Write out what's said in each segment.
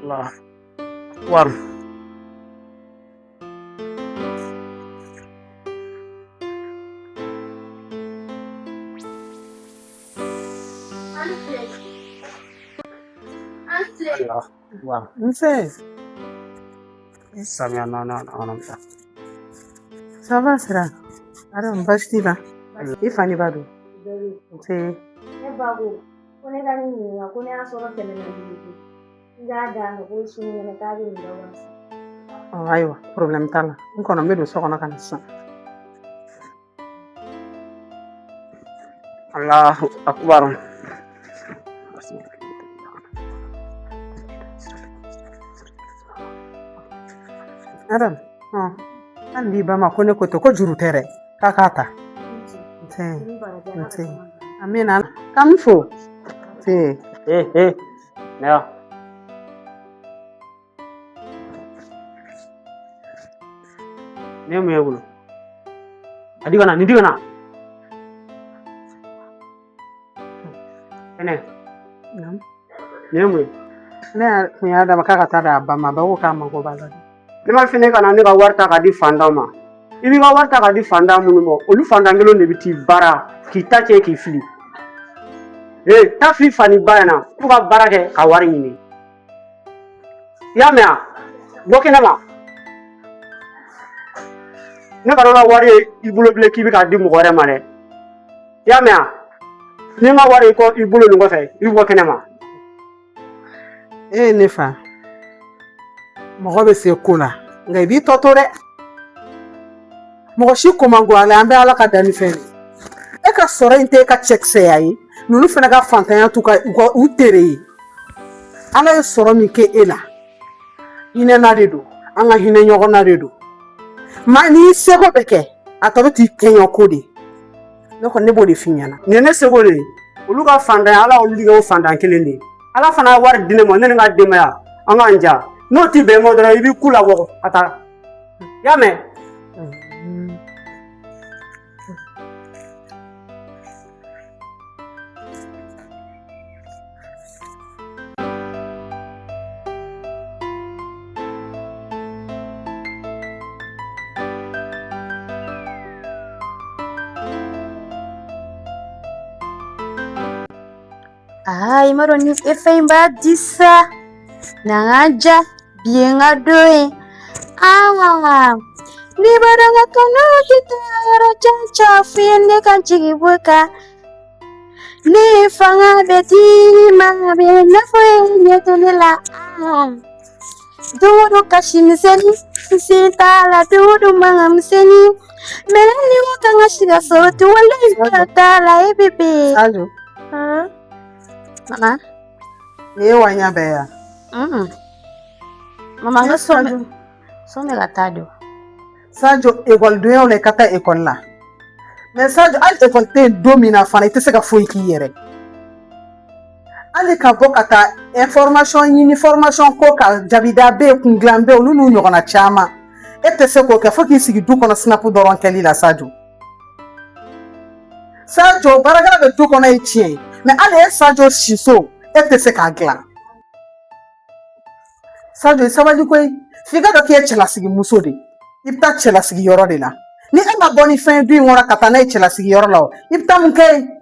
Allah. War. Allah. War. Nse, Samia na. ça va Sira? Ara mbashti ba. Ifani bado. Nse, Ne babu, ko ne ka nin ɲininka ko ne y'a sɔrɔ kɛmɛ na duuru n k'a d'a ma ko sini kɛnɛ k'a bɛ nin dɔ wari. ayiwa, problème t'a la. N kɔnɔ n bɛ don so kɔnɔ ka na sisan. Allahu akbar. Adam, an di ba ma ko ne ko to ko juru tɛ dɛ. K'a k'a ta. Nse, Ni baraji ala ka nse. caman kan. Amina. K'an fo. Nse. Ne. Ne mu ye bolo. Adi kana, ni di kana. Ene, Nam. ne mu ye. Ne kun y'a dama k'a ka taa d'a ba ma. Ba ko k'a mago b'a la. Ne ma fini kana ne ka wari ta ka di fantan ma. I b'i ka wari ta ka di fantan minnu ma, olu fantan kelen de bɛ t'i baara k'i ta cɛ k'i fili. Taa fili fani ba ɲɛna k'u ka baara kɛ ka wari ɲini. I y'a mɛn wa? Bɔ kɛnɛ ma. Ne kana ka wari ye i bolo bilen k'i bɛ k'a di mɔgɔ wɛrɛ ma dɛ. I y'a mɛn wa? Ni n ka wari i bolo nin kɔfɛ i bɛ bɔ kɛnɛ ma. Ne fa. Mɔgɔ bɛ se ko la. Nka i b'i tɔ to dɛ. Mɔgɔ si ko man go a la, an bɛ Ala ka danni fɛn de. E ka sɔrɔ in tɛ e ka cɛkisɛya ye. Ninnu fana ka fantanya t'u u tere ye. Ala ye sɔrɔ min kɛ e la. Hinɛna de don. An ka hinɛ ɲɔgɔnna de don. Maa n'i seko bɛ kɛ, a tɔ bɛ t'i kɛɲɛ ko de. Ne kɔni ne b'o de f'i ɲɛna. Nin ye ne seko de ye. Olu ka fantanya Ala olu de kɛ o fantan kelen de ye. Ala fana ye wari di ne ma ne ni n ka denbaya an k'an ja. N'o t'i bɛn ma dɔrɔn i b'i ku labɔ ka taa. I y'a mɛn? Ai, maro ni efem ba disa. Nangaja bienga doe. Ni baranga kono kita raja chafine kan chigi buka. Ni fanga beti ma be na foi nyetunela. Dudu kashimiseni sita la dudu mangamseni. Melani wakanga shiga sotu wale tala bebe. Sajo, Mama. ne wa nya bɛ ya? Mama nga some ka taa don. Sajo, ekɔlidenyaw la i ka taa ekɔli la. Mais Sajo, hali ekɔli tɛ yen don min na fana i tɛ se ka foyi k'i yɛrɛ. Hali ka bɔ ka taa information ɲini, formation ko kan, jabida bɛ yen, kun dilan bɛ yen, olu n'u ɲɔgɔnna caman. E tɛ se k'o kɛ fo k'i sigi du kɔnɔ snap dɔrɔn kɛli la Sajo. Sajo, baarakɛla bɛ du kɔnɔ ye tiɲɛ ye. Mais hali e Sajo siso, e tɛ se k'a dilan. Sajo, i sabali koyi. F'i ka dɔn k'i ye cɛlasigi muso de. I bɛ taa cɛlasigi yɔrɔ de la. Ni e ma bɔ ni fɛn du in kɔnɔ ka taa n'a ye cɛlasigi yɔrɔ la, i bɛ taa mun kɛ yen?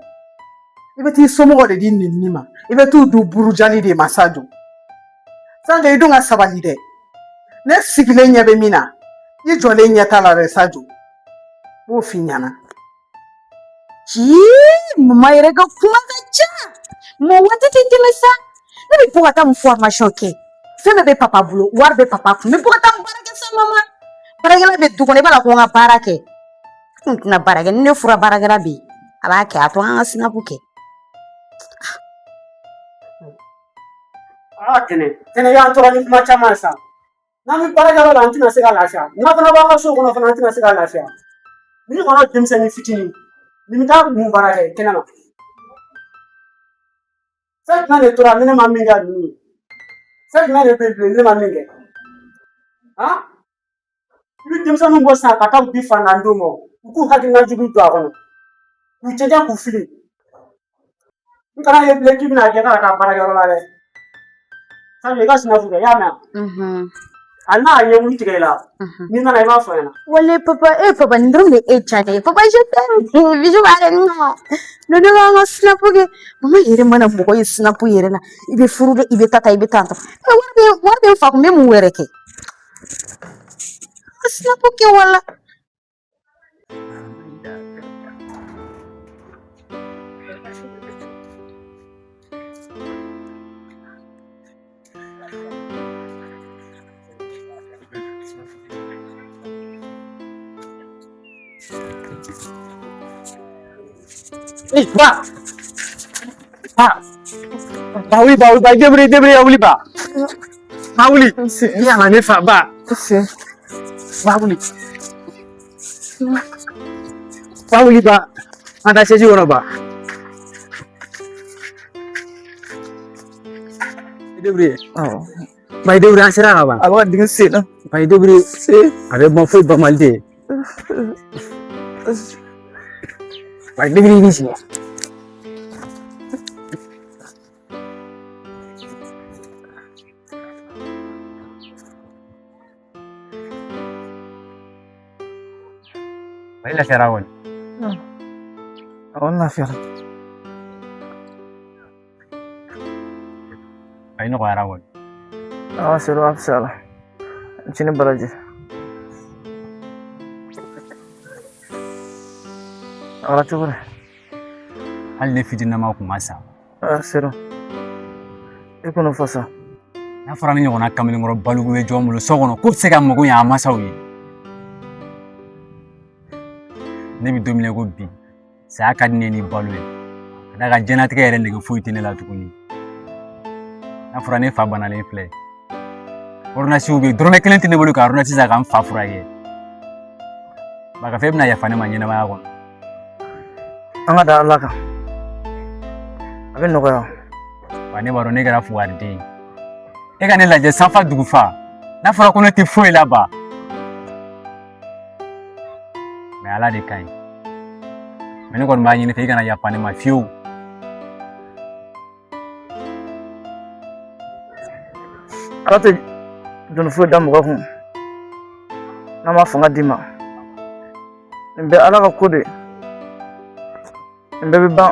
I bɛ t'i somɔgɔ de di nenini ma. I bɛ t'u du burujali de ma Sajo. Sajo, i dun ka sabali dɛ. Ne sigilen ɲɛ bɛ min na, i jɔlen ɲɛ t'a la dɛ Sajo. B'o f'i ɲɛna. Mama yɛrɛ ka kuma ka ca. Mɔ waati tɛ tɛmɛ sa. Ne bɛ bɔ ka taa mun formation kɛ. Fɛn bɛɛ bɛ papa bolo, wari bɛ papa kun. N bɛ bɔ ka taa mun baara kɛ sa mama. Baarakɛla bɛ du kɔnɔ i b'a la ko n ka baara kɛ. N tɛna baara kɛ. Ni ne fura baarakɛla bɛ yen, a b'a kɛ. A to an ka sinapu kɛ. Tɛnɛ y'an tɔɔrɔ ni kuma caman sa. N'an bɛ baarakɛyɔrɔ la an tɛna se ka lafiya. N'a fana b'an ka so kɔnɔ fana an tɛna se ka lafiya. Ni kɔnɔ denmisɛnnin fitinin, ni bɛ taa mun baara kɛ kɛnɛ ma. Fɛn jumɛn de tora ni ne ma min kɛ ninnu ye? Fɛn jumɛn de bɛ bilen ni ne ma min kɛ? I bɛ denmisɛnninw bɔ sisan ka taa u di fantandenw ma, u k'u hakilina jugu don a kɔnɔ, k'u cɛcɛ k'u fili. N kana ye bilen k'i bɛna kɛ k'a ka baarakɛyɔrɔ la dɛ. Sabe ka sinafu kɛ, i y'a mɛn wa? A n'a ye mun tigɛ i la, n'i nana i b'a fɔ ɲɛna. Wale papa nin dɔrɔn de e ca dɛ. Papa je t'aime. Bijou b'ale nɔ. Ne de b'an ka snap kɛ. Mama yɛrɛ mana mɔgɔ ye snap yɛrɛ la, i bɛ furu dɛ, i bɛ taa i bɛ taa. Wari bɛ n fa kun bɛ mun wɛrɛ kɛ? Snap kɛ wala. Ba. Ba, débrouille, oublie pas. Ba, oublie. Il y a un effort, ba. Ba, oublie. Ba, oublie pas. On t'a saisi ou non, ba? Débrouille. Ba, débrouille, on sera là-bas. Alors, c'est là. Ba, débrouille. Avec mon feu, pas mal de. Ba, débrouille ici. Baila Sharawal. والله فعلا Baino Sharawal. سيروا بسالة شنو بلاجي على تقول Hal ne fitina ma kuma sa. سيروا يكونوا فصا Na fara ni ɲɔgɔnna kamalen kɔrɔ balugu bɛ jɔn bolo so kɔnɔ ko bɛ se ka mago ɲɛ a masaw ye. Ne bɛ don min na ko bi saya ka di ne ni balo ye. Ka d'a kan diɲɛlatigɛ yɛrɛ nege foyi tɛ ne la tuguni. Na fɔra ne fa banalen filɛ. Ordonnance bɛ yen dɔrɔmɛ kelen tɛ ne bolo ka ordonnance san ka n fa furakɛ. Ba ka fɛ bɛna yafa ne ma ɲɛnamaya kɔnɔ. an ka da Allah kan a bɛ nɔgɔya Wa ne b'a dɔn ne kɛra fugariden ye. E ka ne lajɛ sanfa dugu fa. N'a fɔra ko ne tɛ foyi la ba. Mais Ala de ka ɲi. Mais ne kɔni b'a ɲini fɛ i kana yafa ne ma fiyewu. Ala tɛ doni foyi da mɔgɔ kun n'a ma fanga d'i ma nin bɛɛ Ala ka ko de nin bɛɛ bɛ ban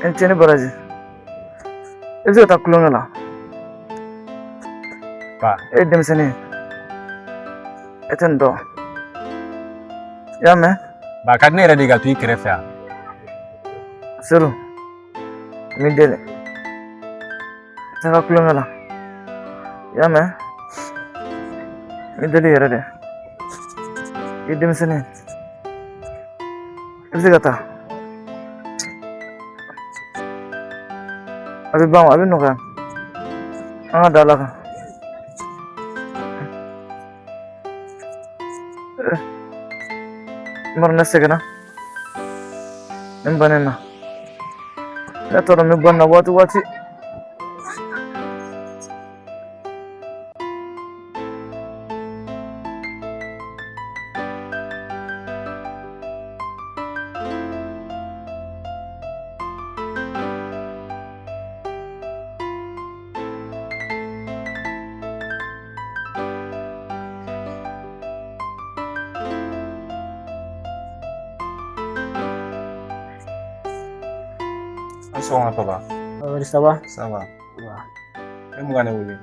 i ni ce ni baraji i bɛ se ka taa kulonkɛ la Ba, e ye denmisɛnnin ye e tɛ nin dɔn i y'a mɛn ba ka di ne yɛrɛ de ka to i kɛrɛfɛ yan. Seru n b'i deli taa ka kulonkɛ la i y'a mɛn n b'i deli yɛrɛ de i ye denmisɛnnin i bɛ se ka taa a bɛ ban a bɛ nɔgɔya an ka da Ala kan Mara ne sɛgɛnna n bannen na ne t'a dɔn n bɛ bɔ nin na waati o waati Bonsoir papa. Ça va? Ça va. Ouais. Et moi, Néouli.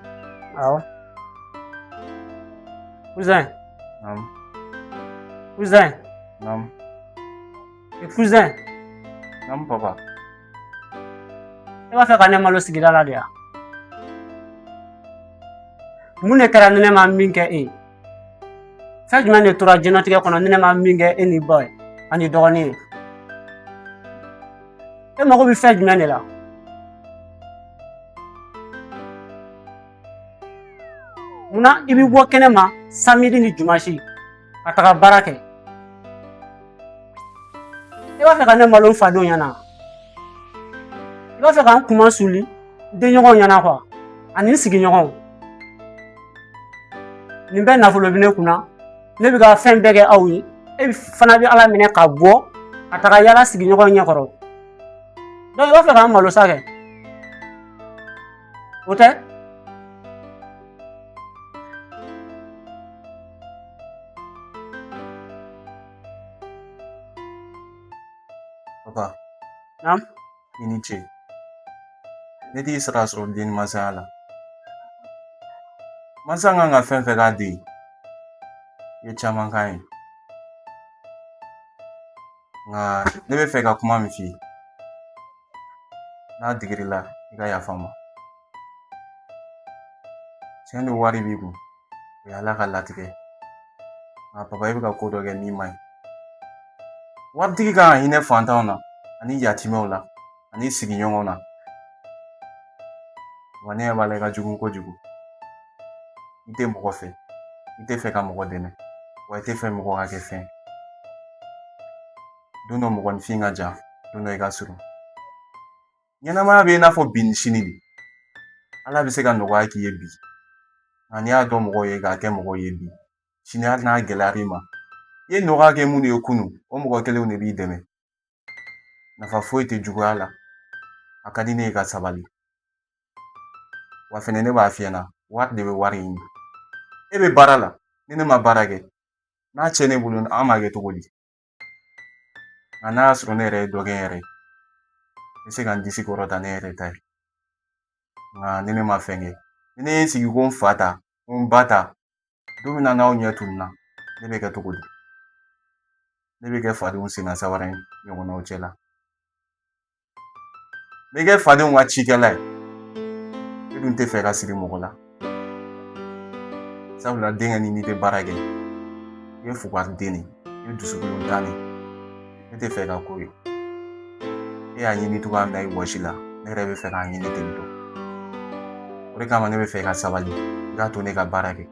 Ah ouais? Cousin, Non. cousin, Non. et cousin, Non, papa. e b'a fɛ ka ne malo sigida la de ya? Mun de kɛra ni ne ma min kɛ e ye? Fɛn jumɛn de tora diɲɛlatigɛ kɔnɔ ni ne ma min kɛ e ni ba ye ani dɔgɔnin ye? E mago bɛ fɛn jumɛn de la? Munna i bɛ bɔ kɛnɛ ma samedi ni dimanche ka taga baara kɛ? I b'a fɛ ka ne malo n fadenw ɲɛna? I b'a fɛ ka n kuma suli denɲɔgɔnw ɲɛna quoi ani n sigiɲɔgɔnw? Nin bɛɛ nafolo bɛ ne kunna, ne bɛ ka fɛn bɛɛ kɛ aw ye, e fana bɛ Ala minɛ ka bɔ ka taga yala sigiɲɔgɔnw ɲɛkɔrɔ. Donc i b'a fɛ ka n malo sa kɛ? O tɛ Papa, naamu i ni ce. Ne t'i sara sɔrɔ den masaya la. Masa kan ka fɛn fɛn k'a den ye, i ye caman k'a ye. Nka ne bɛ fɛ ka kuma min f'i ye, n'a digir'i la i ka yafa n ma. Tiɲɛ don wari b'i kun, o ye Ala ka latigɛ. Nka papa i bɛ ka ko dɔ kɛ min man ɲi. Waritigi kan ka hinɛ fantanw na, ani yatimɛw la, ani sigiɲɔgɔnw na. Wa ne ɲɛ b'a la i ka jugu kojugu. I tɛ mɔgɔ fɛ, i tɛ fɛ ka mɔgɔ dɛmɛ, wa i tɛ fɛ mɔgɔ ka kɛ fɛn. Don dɔ mɔgɔninfin ka jan, don dɔ i ka surun. Ɲɛnamaya bɛ i n'a fɔ bi ni sini de. Ala bɛ se ka nɔgɔya k'i ye bi. Nka n'i y'a dɔn mɔgɔw ye k'a kɛ mɔgɔw ye bi, sini hali n'a gɛlɛyara i ma, i ye nɔgɔya kɛ minnu ye kunun, o mɔgɔ kelenw de b'i dɛmɛ. Nafa foyi tɛ juguya la. A ka di ne ye ka sabali. Wa fɛnɛ ne b'a f'i ɲɛna, wari de bɛ wari ɲini. E bɛ baara la, ni ne ma baara kɛ, n'a cɛ ne bolo an b'a kɛ cogo di? Nka n'a y'a sɔrɔ ne yɛrɛ ye dɔ kɛ n yɛrɛ ye, n bɛ se ka n disi kɔrɔta ne yɛrɛ ta ye. Nka ni ne ma fɛn kɛ, ni ne ye n sigi ko n fa ta, ko n ba ta, don min na n'aw ɲɛ tununna, ne bɛ kɛ cogo di? Ne bɛ kɛ fadenw senna sabara ye ɲɔgɔnnaw cɛ la. N bɛ kɛ fadenw ka cikɛla ye. Ne dun tɛ fɛ ka siri mɔgɔ la. Sabula denkɛ ni n'i tɛ baara kɛ, i ye fugari den de, i ye dusukolo tan de. Ne tɛ fɛ ka ko ye. E y'a ɲini cogoya min na i wɔsi la, ne yɛrɛ bɛ fɛ k'a ɲini ten tɔ. O de kama ne bɛ fɛ ka sabali, i k'a to ne ka baara kɛ.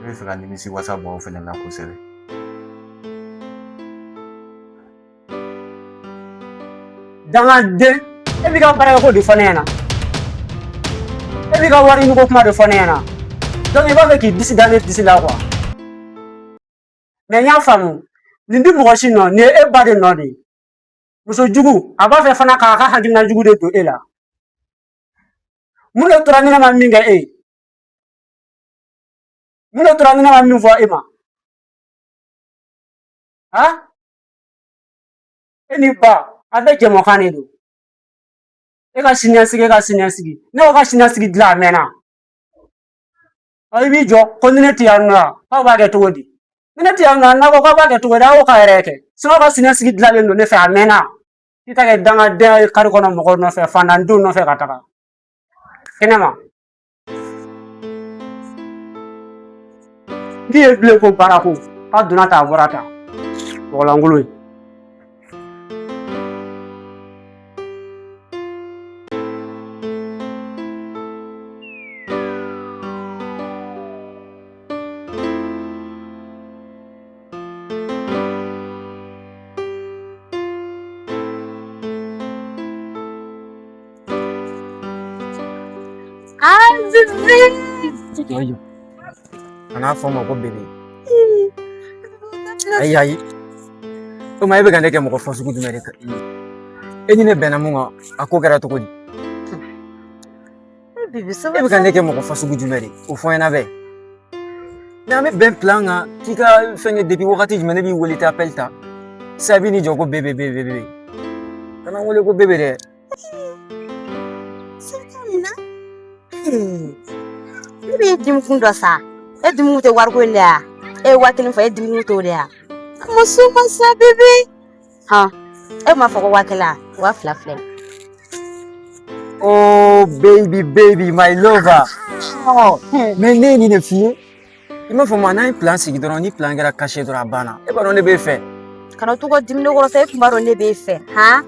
Ne bɛ fɛ ka nimisi wasa bɔ aw fɛnɛ la kosɛbɛ. dangaden e b'i ka baara kɛ ko de fɔ ne ɲɛna. E b'i ka wari ɲini ko kuma de fɔ ne ɲɛna. Donc i b'a fɛ k'i disi da ne disi la quoi. Mais n y'a faamu. Nin di mɔgɔ si nɔ, nin ye e ba de nɔ de ye. Muso jugu, a b'a fɛ fana k'a ka hakilina jugu de don e la. Mun de tora ni ne ma min kɛ e ye? Mun de tora ni ne ma min fɔ e ma? Han? E ni ba, a bɛɛ jɛmɔkan de don. E ka siniɲɛsigi, e ka siniɲɛsigi. Ne ko ka siniɲɛsigi dilan a mɛnna. I b'i jɔ ko ni ne tɛ yan nɔ, k'aw b'a kɛ cogo di? Ni ne tɛ yan nɔ, n'a ko k'aw b'a kɛ cogo di, aw k'a yɛrɛ kɛ. Sinon ka siniɲɛsigi dilanlen don ne fɛ, a mɛnna. I ta kɛ dangaden ye kari kɔnɔ mɔgɔw nɔfɛ, fantandenw nɔfɛ ka taga. Kɛnɛma. N'i ye bilen ko baara ko, k'a donna tan a bɔra tan. Mɔgɔlankolon ye. Ayo. Kana fɔ ma ko bebe. Ayi. O ma e bɛ ka ne kɛ mɔgɔ fasugu jumɛn de kan? E ni ne bɛnna mun kan, a ko kɛra cogo di? E bɛ ka ne kɛ mɔgɔ fasugu jumɛn de? O fɔ n ɲɛna bɛ. N'an bɛ bɛn plan kan k'i ka fɛn kɛ depuis wagati jumɛn ne b'i wele ta appel ta. Sisan i b'i ni jɔ ko bebe. Kana n wele ko bebe dɛ. Ne bɛ dimi kun dɔ sa. E dimi tɛ wariko in de ya? E ye 1000 fɔ, e dimi t'o de ya? Muso ma sa bebe. Han, e m'a fɔ ko 1000, 2000 filɛ. Oh baby, my lover. Oh, mais ne ye nin de f'i ye. I m'a fɔ ma n'an ye plan sigi dɔrɔn ni plan kɛra caché dɔrɔn a banna. E b'a dɔn ne b'e fɛ. Kana to ka dimi ne kɔrɔ sa, e tun b'a dɔn ne b'e fɛ, han?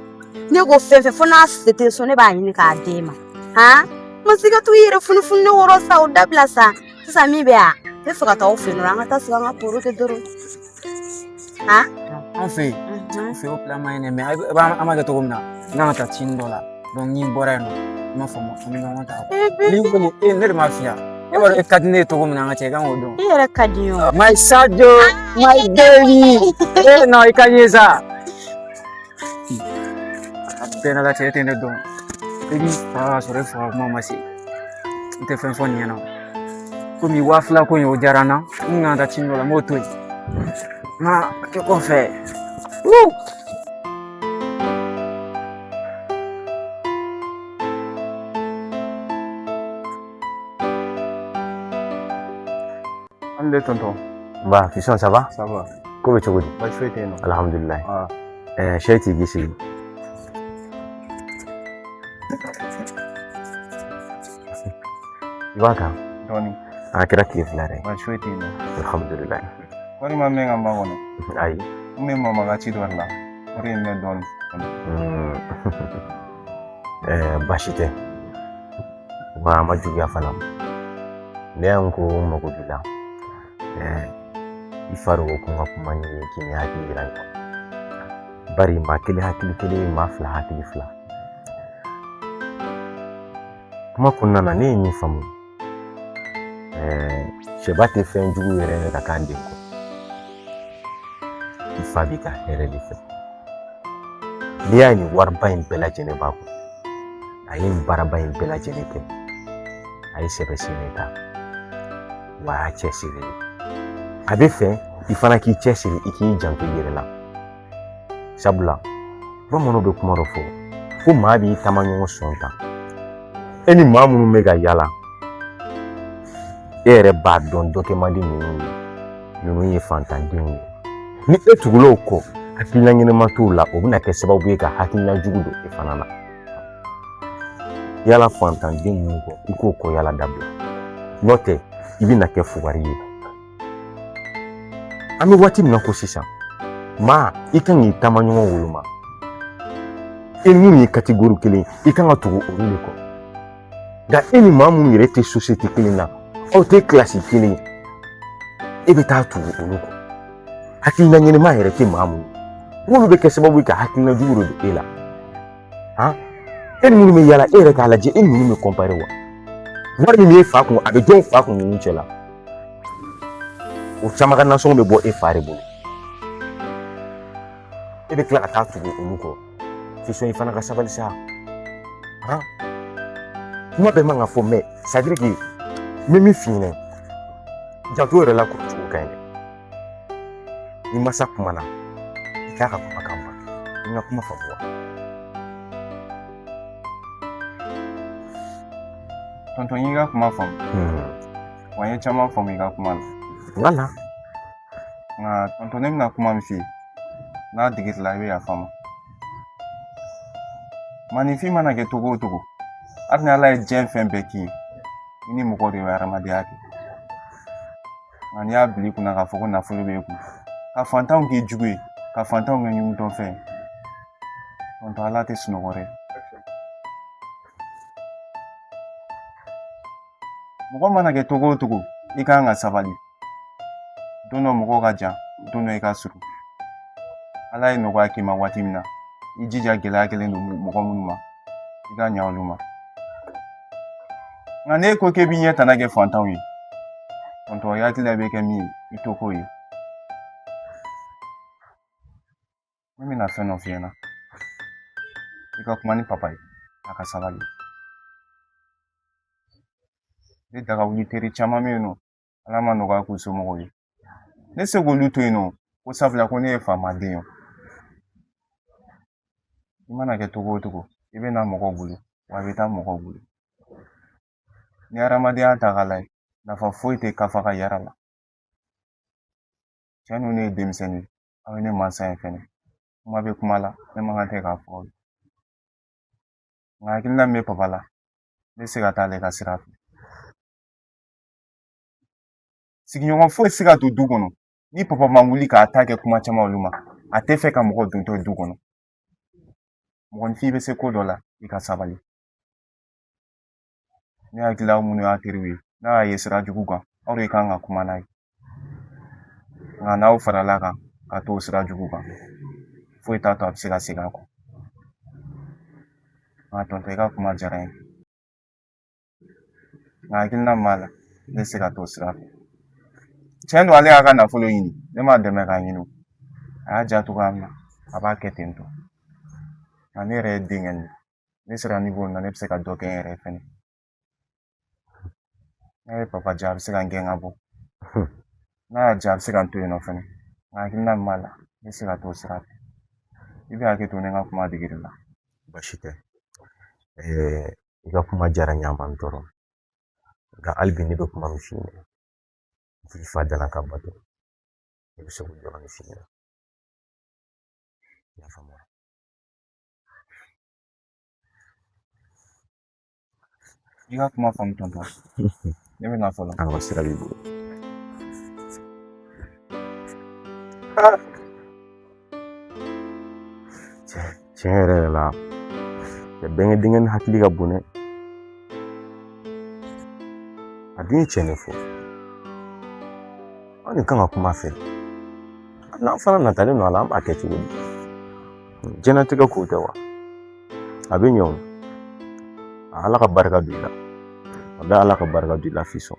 Ne ko fɛn fɛn fo n'a se tɛ so ne b'a ɲini k'a d'e ma, han? Ma se ka to i yɛrɛ funufunu ne kɔrɔ sa, o dabila sa. Sisan min bɛ yan, ne fɛ ka taa aw fɛ yen nɔ, an ka taa sigi an ka poro kɛ dɔrɔn. Han? An fɛ yen. An fɛ o plan ma ɲi dɛ, mais an b'a kɛ cogo min na, n kan ka taa cini dɔ la. Donc ni n bɔra yen nɔ, i m'a fɔ ma, an bɛ ɲɔgɔn ta. N'i wele, ne de m'a f'i ye. E b'a dɔn e ka di ne ye cogo min na an ka cɛ, i kan k'o dɔn. I yɛrɛ ka di n ye o. My Sadio, my baby. Non, i ka di n ye sa. A bɛɛ n'a ka cɛ, e tɛ ne dɔn. Ebi fa sɔrɔ e faga kuma ma se n tɛ fɛn fɔ nin ɲɛna komi 2000 ko in o diyara n na n kan ka taa ci dɔ la n b'o to yen nka a kɛ kɔfɛ An de tonton. Bah, Fisson, ça va? Ça va. Comment tu vas? Ba shoy te no. Alhamdulillah. Ah. Shaiti gisi. Ibaka. Doni. Kira kif lare. Ba shoy te no. Alhamdulillah. Wari ma me ngamba wono. Ai. Me mama ga ci dorla. Wari me don. Bashite. Wa majuga fanam. Leanko magudila. Ifaru kuma kuma ni kini hakili rango. Bari ma kili hakili ma fla hakili fla. Kuma kunna na ni famu. Shebate fen jugu yere ka kande ko. Ifabika here dife. Liya ni warba in bela jene bako. Ayin baraba in bela jene ke. Ayi sebe sineta. Wa chesiri. Abe fe ifana ki chesiri iki janto yere la. Sabula. Bamono be kuma rofo. Ko ma bi tamanyo sonta. Eni mamu mega yala. Ere ba don dokemandi nunu ye fantandingu. Ni etugulo ko hakilina nyene matula obuna ke sababu ka hakilina jugudo ifanana. Yala fantandingu ko iko yala dabla. Note ibina ke fugari. Ami wati mnako sisa. Ma ikan ni tamanyo wuluma. Enu ni kategori kele ikan atugo orule ko. Da eni mamu yirete société kele na. O te classe kele. Ebe ta atugo oluko. Hakilina nyene ma yirete mamu. Wulu be ke sababu ka hakilina juguro de ela. Ha? Eni munu me yala ere ka laje eni munu me compare wa. Wari ni fa kun abe don fa kun ni chela. O chama kana so me bo e fare bo. Ebe kla ta atugo oluko. Fiso ifana ka sabali sa. Ha? Kuma be manga fo me, ça veut dire que mimi fine. Janto re la ko tu kaine. Ni masa kuma na. Ikaka kuma kamba. Ni kuma fa bo. Tonton yiga kuma fam. Wanye chama fam yiga kuma. Wala. Na tonton nem na kuma mfi. Na digit la ya fam. Manifi mana ke togo. Arna la jen fen beki. Ini moko de ramadi ati. Ani abli kuna ka foko na fulu be ku. Ka fantaw ke jugwe, ka fantaw ngi nyum ton fe. Tonton ala te sunogore. Moko mana ke togo ika nga sabali. Dono moko ga jan, dono ika suru. Ala ino kwa kima watimna. Ijija gela no moko munuma. Ika nyaoluma. Ngane ko ke binya tanage fantaw yi. Tonton ya tila be ke mi itoko yi. Mimi na fe no fiena. Ika kumani papa yi. Aka sabali. De daga wuli teri chama me no. Alama no ga ku so mo yi. Ne se go luto ino. Ko savla ko ne fa madeyo. Imana ke togo. Ibe na moko bulu. Wa beta moko bulu. Ni aramadi atagalai. Na fa foite kafaka yarala. Chanu ne demseni. Awene mansa fene. Kuma be kumala. Ne mangate ka fo. Nga kinna me papala. Ne se ga tale ka sirafi. Sigi nyongo fo siga to dugono. Ni papa mamuli ka atake kuma chama oluma. Ate fe ka moko dunto dugono. Mgon fi be se ko dola ika sabali. Ni agila munu atiriwi. Na yesira juguga. Oro ika nga kuma nai. Nga na ufarala ka to sira juguga. Fo ita to siga ko. Nga tonto ika kuma jarain. Nga agila mala. Ne siga to sira. Chendo ale aga na follow yini. Ne ma deme ka yinu. Aja to ga ma. Aba ketento. Ani re dingen. ne sera niveau na ne bɛ se ka dɔ kɛ n yɛrɛ fɛnɛ ne ye papa diya a bɛ se ka n gɛn ka bɔ n'a y'a diya a bɛ se ka n to yen nɔ fɛnɛ nka hakilina min b'a la ne bɛ se ka t'o sira fɛ i bɛ hakɛ to ne ka kuma degeli la Basi tɛ. I ka kuma diyara n ye a man tɔɔrɔ. Nka hali bi ne bɛ kuma min f'i ɲɛna. K'i fa dala ka bato. Ne bɛ se k'o dɔrɔn de f'i ɲɛna. I y'a faamu wa? i ka kuma faamu tonton ne bɛ na fɔlɔ An ka sira b'i bolo. Tiɲɛ yɛrɛ yɛrɛ la bɛnkɛ denkɛ ni hakili ka bon dɛ. A dun ye tiɲɛ de fɔ. An de kan ka kuma a fɛ. N'an fana natalen don a la an b'a kɛ cogo di? Diɲɛnatigɛ ko tɛ wa? A bɛ ɲɛ o. Ala ka barika don i la. Walahi Ala ka barika don i la Fiston.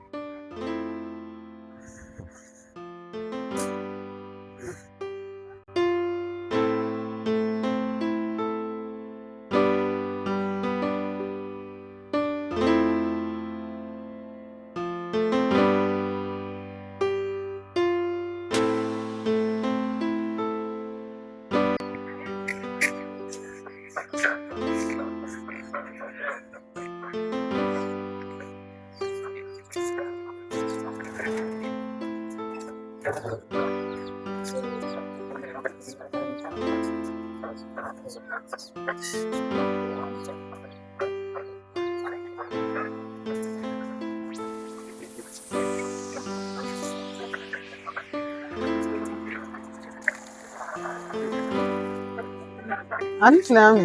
Ani Silami.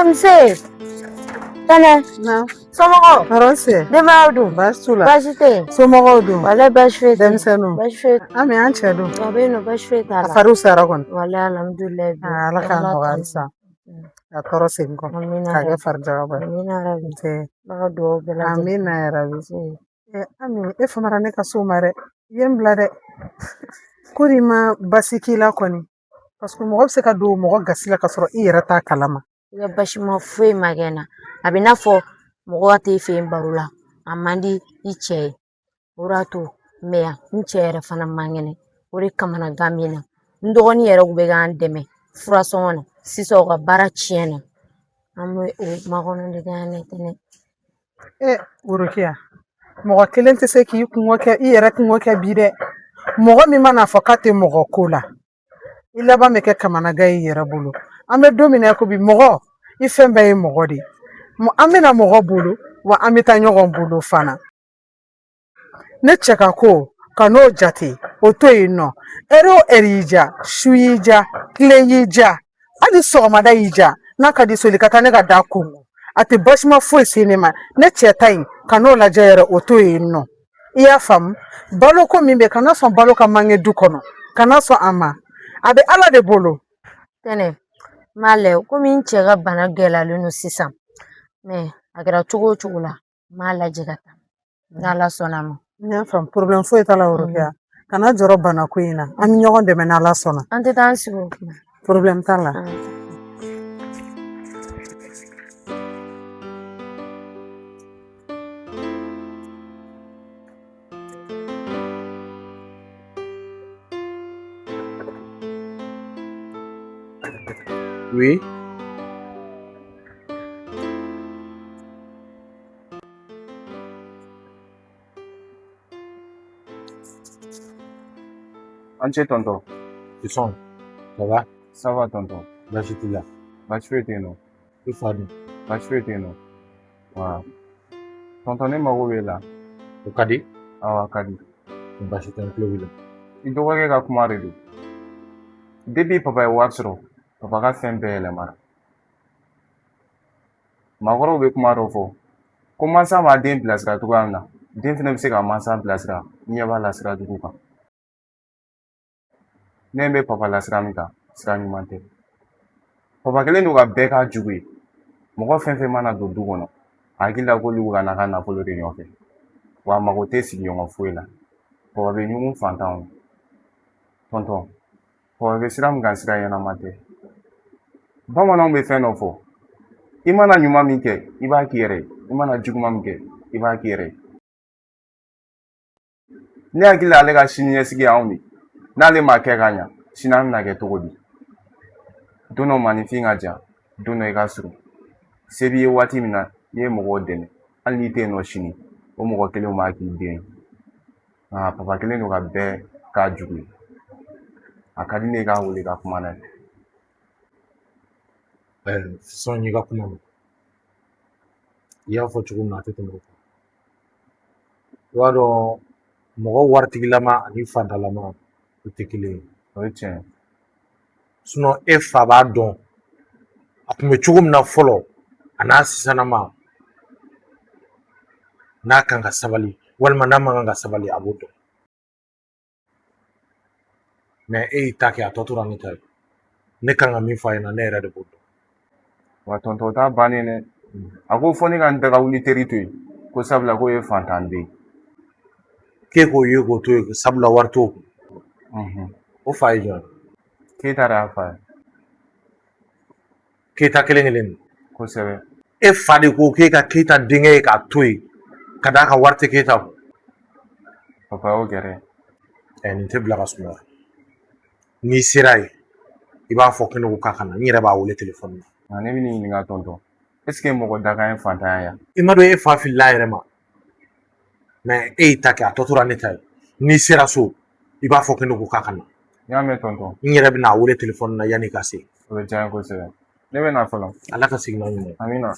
MC. Tana. Na. Somɔgɔw. Hɔrɔn se. Denbayaw dun? Baasi t'u la. Baasi tɛ yen. Somɔgɔw dun? Walayi baasi foyi tɛ yen. Denmisɛnninw. Baasi foyi tɛ Ami an cɛ dun? yen. A bɛ yen nɔ baasi foyi t'a A la. fariw sara kɔni. Walayi alhamdulilayi. Ala k'an nɔgɔya halisa. Ka tɔɔrɔ segin kɔ. Amina K'a kɛ yarabi. farijagabɔ ye. Amina yarabi. Nse. Ala ka dugawu bɛɛ lajɛlen. Amina yarabi. Ami e famara ne ka so ma dɛ. I ye n bila dɛ. Ko ni ma basi k'i la kɔni. Parce que mɔgɔ bɛ se ka don mɔgɔ gasi la ka sɔrɔ i yɛrɛ t'a kalama. I ka basi ma foyi ma kɛ n na. A bɛ n'a fɔ mɔgɔ tɛ fɛ yen baro la. A man di i cɛ ye. O de y'a to mɛ yan n cɛ yɛrɛ fana man kɛnɛ. O de kamana gan min na. N dɔgɔnin yɛrɛ kun bɛ k'an dɛmɛ furasɔngɔ na. Sisan u ka baara tiɲɛna. An bɛ o makɔnɔ de kɛ ne tɛnɛ. Worokiya. Mɔgɔ kelen tɛ se k'i kungɔ kɛ i yɛrɛ kungɔ kɛ bi dɛ. Mɔgɔ min mana fɔ k'a tɛ mɔgɔ ko la. I laban bɛ kɛ kamanagan i yɛrɛ bolo. An bɛ don min na ko bi mɔgɔ i fɛn bɛɛ ye mɔgɔ de. An bɛna mɔgɔ bolo wa an bɛ taa ɲɔgɔn bolo fana. Ne cɛ ka ko ka n'o jate o to yen nɔ. Ɛri o ɛri y'i ja, su y'i ja, tile y'i ja, hali sɔgɔmada y'i ja. N'a ka di soli ka taa ne ka da kongo. A tɛ basima foyi se ne ma. Ne cɛ ta in ka n'o lajɛ yɛrɛ o to yen nɔ. I y'a faamu? Baloko min bɛ kana sɔn balo ka mange du kɔnɔ. Kana sɔn a ma. A bɛ Ala de bolo. Tɛnɛ, m'a lajɛ komi n cɛ ka bana gɛlɛyalen don sisan. Mais a kɛra cogo o cogo la, n b'a lajɛ ka taa. N'Ala sɔnna a ma. N y'a faamu. Problème foyi t'a la Worokiya. Kana jɔrɔ bana ko in na. An bɛ ɲɔgɔn dɛmɛ n'Ala sɔnna. An tɛ taa an sigi o kuma. Problème t'a la. Oui. an cɛ tonton Fiston, ça va? ça va tonton Baasi t'i la. baasi foyi tɛ yen nɔ I fa dun? baasi foyi tɛ yen nɔ wa tonton ne mago b'e la O ka di? awɔ a ka di Baasi tɛ n tulo b'i la. i dɔgɔkɛ ka kuma de don depuis papa ye wari sɔrɔ papa ka fɛn bɛɛ yɛlɛmara maakɔrɔw bɛ kuma dɔ fɔ ko mansa b'a den bilasira cogoya min na den fɛnɛ bɛ se ka mansa bilasira n ɲɛ b'a la sira jugu kan ne bɛ papa la sira min kan sira ɲuman tɛ papa kelen don ka bɛɛ k'a jugu ye mɔgɔ fɛn fɛn mana don du kɔnɔ a hakili la k'olu bɛ ka n'a ka nafolo de nɔfɛ wa a mago tɛ sigiɲɔgɔn foyi la papa bɛ ɲugun fantanw tonton papa bɛ sira min kan sira ɲɛnama tɛ bamananw bɛ fɛn dɔ fɔ I mana ɲuman min kɛ i b'a k'i yɛrɛ ye, i mana juguman min kɛ i b'a k'i yɛrɛ ye. Ne hakili la ale ka siniɲɛsigi ye anw de, n'ale m'a kɛ ka ɲa sini an bɛna kɛ cogo di? Don dɔ maninfin ka jan, don dɔ i ka surun. Se b'i ye waati min na n'i ye mɔgɔw dɛmɛ hali n'i tɛ yen nɔ sini o mɔgɔ kelenw b'a k'i den ye. Nka papa kelen don ka bɛɛ k'a jugu ye. A ka di ne ye k'a wele ka kuma n'a ye. Fisɔn y'i ka kuma mɛn. I y'a fɔ cogo min na a tɛ tɛmɛ o kan. I b'a dɔn mɔgɔ waritigilama ani fantalama o tɛ kelen ye. O ye tiɲɛ ye. E fa b'a dɔn a tun bɛ cogo min na fɔlɔ a n'a sisanama n'a kan ka sabali walima n'a man kan ka sabali a b'o dɔn. Mɛ e y'i ta kɛ a tɔ tora ne ta ye. Ne kan ka min fɔ a ɲɛna ne yɛrɛ de b'o dɔn. Wa tonton o t'a bannen dɛ. A ko fɔ ne ka n daga wuli teri to yen ko sabula k'o ye fantanden. K'e k'o ye k'o to yen sabula wari t'o kun. O fa ye jɔn ye? Keyita de y'a fa ye. Keyita kelen kelen de. Kosɛbɛ. E fa de ko k'e ka Keyita denkɛ ye k'a to yen ka d'a ka wari tɛ Keyita kun. Papa y'o gɛrɛ. Nin tɛ bila ka sumaya. N'i sera yen i b'a fɔ ko ne ko k'a ka na n yɛrɛ b'a wele telefɔni na. Nka ne bɛ n'i ɲininka tonton est-ce que mɔgɔ dakan ye fantanya ya? I ma dɔn e fa filila a yɛrɛ ma mɛ e y'i ta kɛ a tɔ tora ne ta ye. N'i sera so i b'a fɔ ko ne ko k'a ka na. N y'a mɛn tonton. N yɛrɛ bɛna a wele telefɔni na yanni i ka se. O bɛ diya n ye kosɛbɛ. Ne bɛ na fɔlɔ. Ala ka segin n'a ɲuman ye. Amina.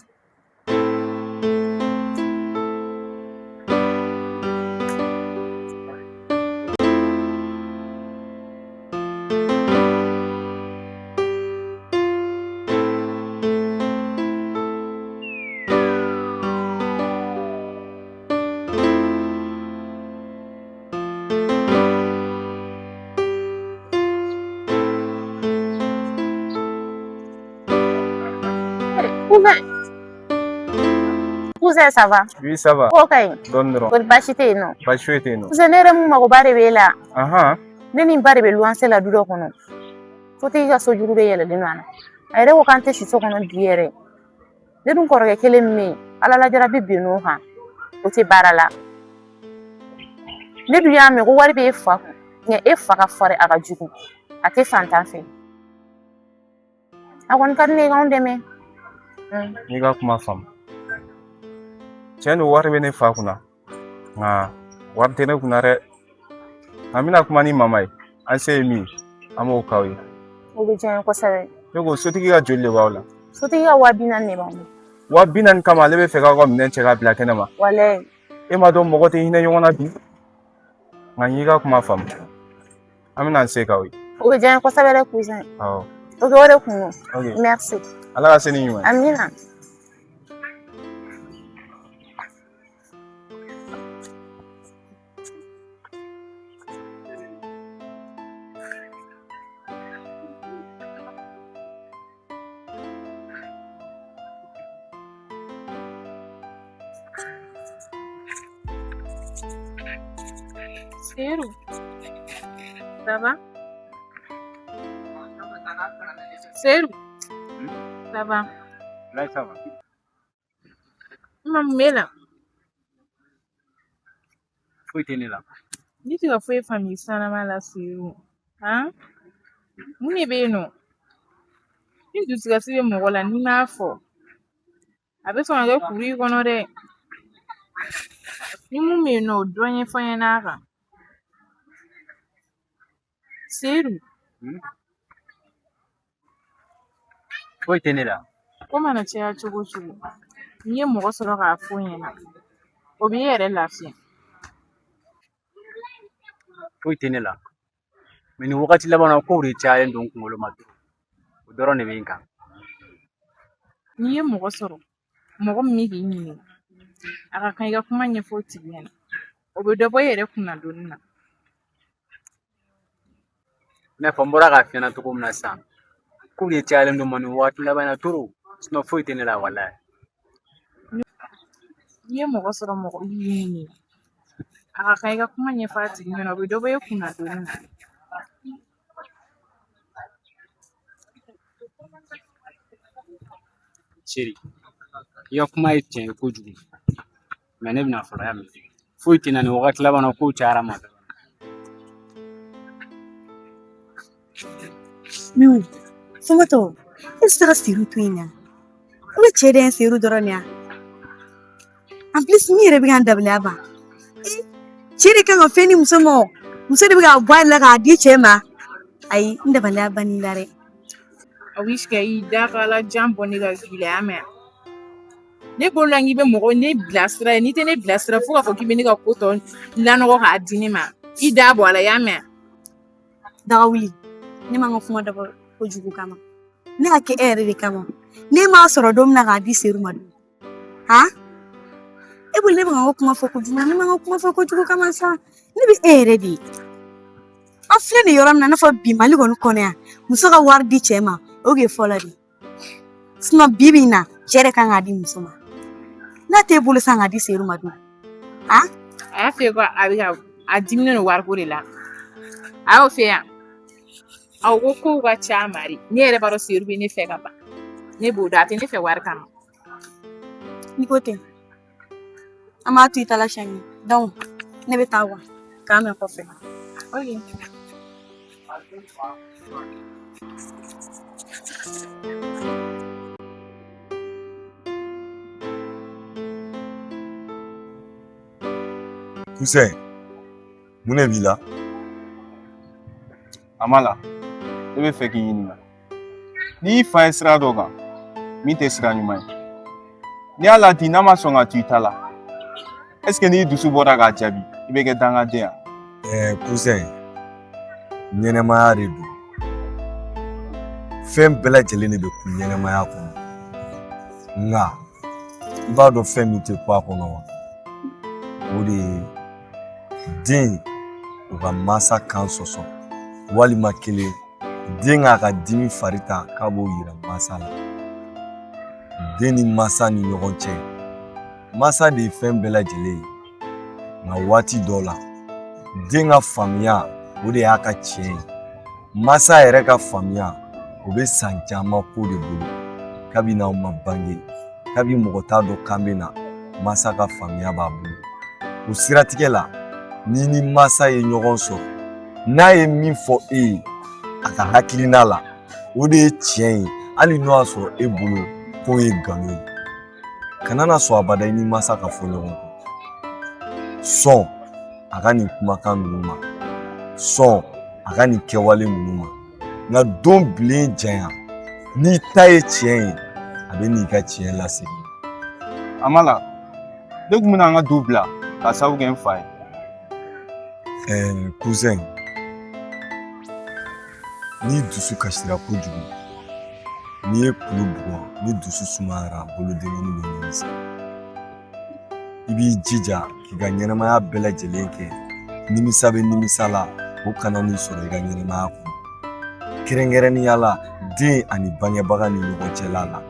Cousin, ça va? Oui, ça va. Ko kaɲi? Dɔɔni dɔrɔn. Kɔni baasi tɛ yen nɔ? Baasi foyi tɛ yen nɔ. Cousin, ne yɛrɛ mun magoba de b'e la. Ahan. Ne ni n ba de bɛ luwanse la du dɔ kɔnɔ. Sotigi ka sojuru de yɛlɛlen don a la. A yɛrɛ ko k'an tɛ si so kɔnɔ bi yɛrɛ. Ne dun kɔrɔkɛ kelen min bɛ yen, Ala lajarabi binn'o kan. O tɛ baara la. Ne dun y'a mɛn ko wari bɛ e fa kun. Nka e fa ka farin a ka jugu. A tɛ fantan fɛ. A kɔni ka di ne ye k'anw dɛmɛ. N'i ka kuma faamu. Tiɲɛ don wari bɛ ne fa kunna nka wari tɛ ne kunna dɛ. An bɛna kuma ni mama ye an se ye min ye an b'o k'aw ye. O bɛ diya n ye kosɛbɛ. Ne ko sotigi ka joli de b'aw la? Sotigi ka 40,000 de b'an bolo. 40,000 kama ale bɛ fɛ k'aw ka minɛn cɛ k'a bila kɛnɛ ma. Walayi. E m'a dɔn mɔgɔ tɛ hinɛ ɲɔgɔn na bi nka n y'i ka kuma faamu. An bɛna n se k'aw ye. O bɛ diya n ye kosɛbɛ dɛ cousin. Awɔ. Ok, o de kun don. Ok. Merci. Ala ka se ni ɲuman ye. Amina. Seru, ça va? Seru, ça va? Là, ça va. Mamela, Foyi tɛ ne la. ni tɛ ka foyi faamu sanama la Seru. Han? Mun de bɛ yen nɔ? Ni dusukasi bɛ mɔgɔ la n'i m'a fɔ, a bɛ sɔn ka kɛ kuru i kɔnɔ dɛ. Ni mun bɛ yen nɔ o dɔ ɲɛfɔ n ɲɛna a kan. Seru, Foyi tɛ ne la. ko mana caya cogo o cogo, n'i ye mɔgɔ sɔrɔ k'a fɔ n ɲɛna, o b'i yɛrɛ lafiya. Foyi tɛ ne la. Mɛ nin wagati laban na kow de cayalen don n kunkolo ma dɔrɔn. O dɔrɔn de bɛ n kan. N'i ye mɔgɔ sɔrɔ, mɔgɔ min bɛ k'i ɲininka, a ka kan i ka kuma ɲɛfɔ o tigi ɲɛna. O bɛ dɔ bɔ i yɛrɛ kunna donni na. I n'a fɔ n bɔra k'a f'i ɲɛna cogo min na sisan, kow de cayalen don ma nin wagati laban in na trop. Sinon foyi tɛ ne la walahi. N'i ye mɔgɔ sɔrɔ mɔgɔ min b'i ɲininka, a ka kan i ka kuma ɲɛfɔ a tigi ɲɛna. O bɛ dɔ bɔ i kunna donni na. Chérie, I ka kuma ye tiɲɛ ye kojugu mɛ ne bɛna fɔlɔ y'a mɛn foyi tɛ na ni wagati laban na kow cayara ma Miu, Somoto, e sera siru to yen na. Ne cɛ de ye siru dɔrɔn de ya. En plus min yɛrɛ bɛ k'an dabali a ban. Cɛ de kan ka fɛn di muso ma o. Muso de bɛ k'a bɔ a la k'a di cɛ ma. Ayi, n dabali a ban nin la dɛ. A wish ka i da ka la jan bɔ ne ka vie la, y'a mɛn. Ne bolola k'i bɛ mɔgɔ ne bilasira ye, n'i tɛ ne bilasira fo k'a fɔ k'i bɛ ne ka ko tɔ lanɔgɔ k'a di ne ma. I da bɔ a la, y'a mɛn. Daga wuli. Ne man ka kuma dabɔ kojugu kama. Ne y'a kɛ e yɛrɛ de kama. Ne m'a sɔrɔ don min na k'a di seru ma dun. Han? E bolo ne bɛ ka kuma fɔ kojugu, ne man ka kuma fɔ kojugu kama sa. Ne bɛ e yɛrɛ de ye. An filɛ nin yɔrɔ min na, i n'a fɔ bi Mali kɔni kɔnɔ yan, muso ka wari di cɛ ma, o de ye fɔlɔ de. Sinon bi bi in na, cɛ de kan k'a di muso ma. N'a t'e bolo san k'a di seru ma dun. Han? A y'a fɛ ko a bɛ ka a diminen don wariko de la. A y'o fɛ yan. Aw ko kow ka ca Mari. Ne yɛrɛ b'a dɔn seru bɛ ne fɛ ka ban. Ne b'o dɔn a tɛ ne fɛ wari kama. Ni ko ten. An b'a to i ta la siɲɛ kelen. Donc, ne bɛ taa wa. K'an mɛn kɔfɛ. Ok. Cousin, mun de b'i la? Amala, ne bɛ fɛ k'i ɲininka. N'i fa ye sira dɔ kan, min tɛ sira ɲuman ye. N'i y'a lati n'a ma sɔn ka to i ta la, est-ce que n'i dusu bɔra k'a jaabi, i bɛ kɛ dangaden ya? Cousin, ɲɛnɛmaya de don. Fɛn bɛɛ lajɛlen de bɛ kun ɲɛnɛmaya kɔnɔ. Nka i b'a dɔn fɛn min tɛ ku a kɔnɔ wa? O de ye den u ka mansa kan sɔsɔ walima kelen den k'a ka dimi fari ta k'a b'o yira mansa la. Den ni mansa ni ɲɔgɔn cɛ mansa de ye fɛn bɛɛ lajɛlen ye nka waati dɔw la den ka faamuya o de y'a ka tiɲɛ ye. Mansa yɛrɛ ka faamuya o bɛ san caman ko de bolo kabini aw ma bange kabini mɔgɔ t'a dɔn k'an bɛ na mansa ka faamuya b'a bolo. O siratigɛ la n'i ni mansa ye ɲɔgɔn sɔrɔ n'a ye min fɔ e ye a ka hakilina la o de ye tiɲɛ ye hali n'o y'a sɔrɔ e bolo k'o ye nkalon ye. Kana na sɔn abada i ni mansa ka fɔ ɲɔgɔn kɔ. Sɔn a ka nin kumakan ninnu ma, sɔn a ka nin kɛwale ninnu ma. Nka don bilen janya n'i ta ye tiɲɛ ye a bɛ n'i ka tiɲɛ lasegin. Amala, ne tun bɛna an ka du bila ka sababu kɛ n fa ye. Cousin, n'i dusu kasira kojugu n'i ye kulu bugɔ ni dusu sumayara bolodennin bɛ nimisa. I b'i jija k'i ka ɲɛnɛmaya bɛɛ lajɛlen kɛ nimisa bɛ nimisa la o kana n'i sɔrɔ i ka ɲɛnɛmaya kɔnɔ. Kɛrɛnkɛrɛnnenya la den ani bangebaga ni ɲɔgɔn cɛla la.